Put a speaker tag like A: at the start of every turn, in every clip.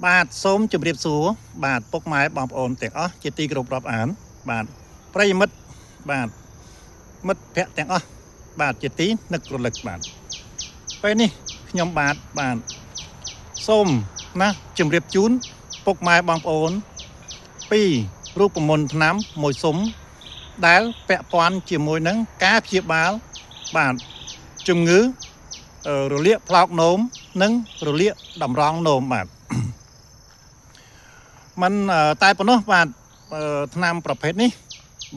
A: បាទសូមជម្រាបសួរបាទពុកម៉ែបងប្អូនទាំងអស់ជាទីគោរពរាប់អានបាទប្រិយមិត្តបាទមិត្តភ័ក្តិទាំងអស់បាទជាទីនឹករលឹកបាទពេលនេះខ្ញុំបាទសូមណាជម្រាបជូនពុកម៉ែបងប្អូនពីរូបមន្តថ្នាំមួយសុំដែលពាក់ព័ន្ធជាមួយនឹងការព្យាបាលបាទជំងឺរលាកផ្លោកនោមនិងរលាកតម្រងនោមបាទมันតែប៉ុណ្ណោះបាទថ្នាំប្រភេទនេះ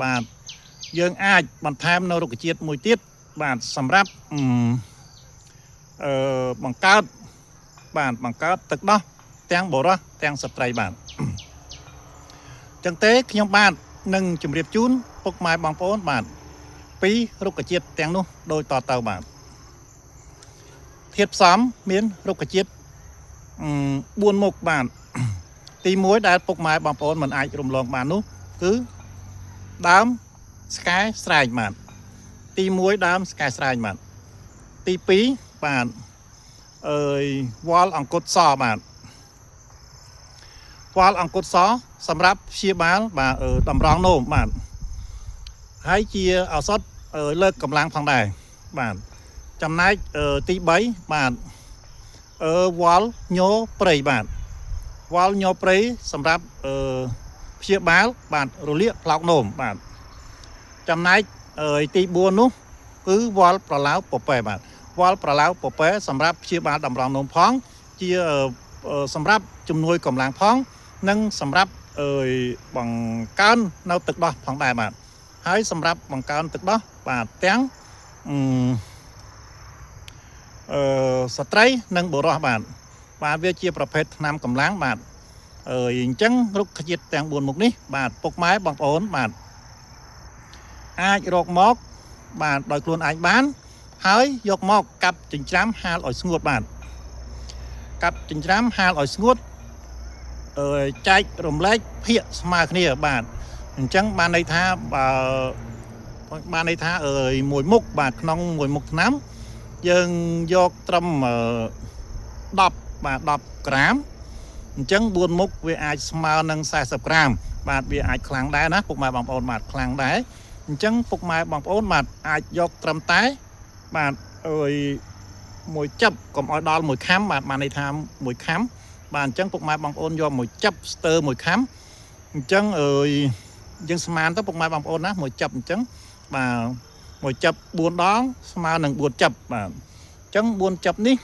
A: បាទយើងអាចបន្ថែមនៅរុក្ខជាតិមួយទៀតបាទសម្រាប់បង្កើតទឹកដោះទាំងបុរសទាំងស្ត្រីបាទចឹងទេខ្ញុំបាទនឹងជម្រាបជូនពុកម៉ែបងប្អូនបាទពីរុក្ខជាតិទាំងនោះដូចតទៅបាទធាតុផ្សំមានរុក្ខជាតិ4មុខបាទទី1ដែលពុកម៉ែបងប្អូនមិនអាចរំលងបាននោះគឺដើមស្កែស្រែកបាទទី1ដើមស្កែស្រែកបាទទី2បាទវល្លិអង្គុតសបាទវល្លិអង្គុតសសម្រាប់ព្យាបាលបាទតម្រងនោមបាទហើយជាឱសថលើកកម្លាំងផងដែរបាទចំណែកទី3បាទវល្លិញោព្រៃបាទវល្លិញោព្រៃសម្រាប់ព្យាបាលបាទរលាកផ្លោកនោមបាទចំណែកទី4នោះគឺវល្លិប្រឡៅពពែបាទវល្លិប្រឡៅពពែសម្រាប់ព្យាបាលតម្រងនោមផងជាសម្រាប់ជំនួយកម្លាំងផងនិងសម្រាប់បង្កើននៅទឹកដោះផងដែរបាទហើយសម្រាប់បង្កើនទឹកដោះបាទទាំងស្ត្រីនិងបុរសបាទវាជាប្រភេទថ្នាំកម្លាំងបាទអញ្ចឹងរុក្ខជាតិទាំង4មុខនេះបាទពុកម៉ែបងប្អូនបាទអាចរកមកបាទដោយខ្លួនឯងបានហើយយកមកកាប់ចិញ្ច្រាំហាលឲ្យស្ងួតបាទកាប់ចិញ្ច្រាំហាលឲ្យស្ងួតចែករំលែកភាគស្មើគ្នាបាទអញ្ចឹងបានន័យថាមួយមុខបាទក្នុងមួយមុខថ្នាំយើងយកត្រឹម10ក្រាមអញ្ចឹង4មុខវាអាចស្មើនឹង40ក្រាមបាទវាអាចខ្លាំងដែរណាពុកម៉ែបងប្អូនបាទខ្លាំងដែរអញ្ចឹងពុកម៉ែបងប្អូនបាទអាចយកត្រឹមតែបាទមួយចាប់កុំឲ្យដល់មួយខាំបាទបានន័យថាមួយខាំបាទអញ្ចឹងពុកម៉ែបងប្អូនយកមួយចាប់ស្ទើមួយខាំអញ្ចឹងយើងស្មានទៅពុកម៉ែបងប្អូនណាមួយចាប់អញ្ចឹងបាទមួយចាប់4ដងស្មើនឹង4ចាប់បាទអញ្ចឹង4ចាប់នេះ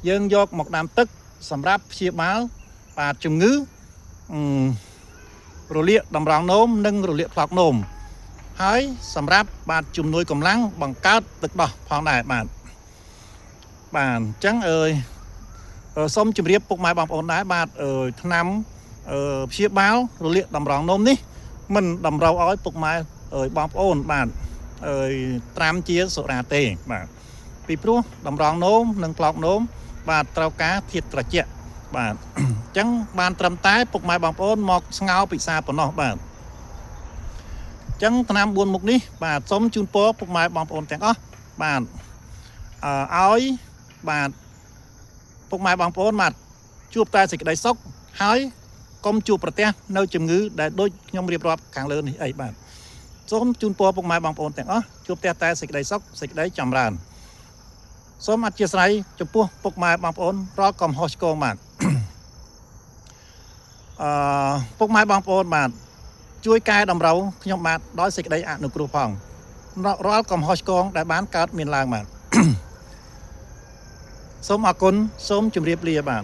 A: យើងយកមកដាំទឹកសម្រាប់ព្យាបាលបាទជំងឺរលាកតម្រងនោមនិងរលាកផ្លោកនោមហើយសម្រាប់បាទជំនួយកម្លាំងបង្កើតទឹកដោះផងដែរបាទអញ្ចឹងសូមជម្រាបពុកម៉ែបងប្អូនដែរបាទថ្នាំព្យាបាលរលាកតម្រងនោមនេះមិនតម្រូវឲ្យពុកម៉ែបងប្អូនបាទត្រាំជាសុរាទេបាទពីព្រោះតម្រងនោមនិងផ្លោកនោមបាទត្រូវការធាតុត្រជាក់បាទអញ្ចឹងបានត្រឹមតែពុកម៉ែបងប្អូនមកស្ងោរពិសាប៉ុណ្ណោះបាទអញ្ចឹងថ្នាំ4មុខនេះបាទសូមជូនពរពុកម៉ែបងប្អូនទាំងអស់បាទឲ្យបាទពុកម៉ែបងប្អូនបាទជួបតែសេចក្តីសុខហើយកុំជួបប្រទះនៅជំងឺដែលដូចខ្ញុំរៀបរាប់ខាងលើនេះអីបាទសូមជូនពរពុកម៉ែបងប្អូនទាំងអស់ជួបតែសេចក្តីសុខសេចក្តីចម្រើនសូមអធិស្ឋានចំពោះពុកម៉ែបងប្អូនរាល់កំហុសឆ្គងបាទពុកម៉ែបងប្អូនបាទជួយកែតម្រូវខ្ញុំបាទដោយសេចក្តីអនុគ្រោះផងរាល់កំហុសឆ្គងដែលបានកើតមានឡើងបាទសូមអរគុណសូមជម្រាបលាបាទ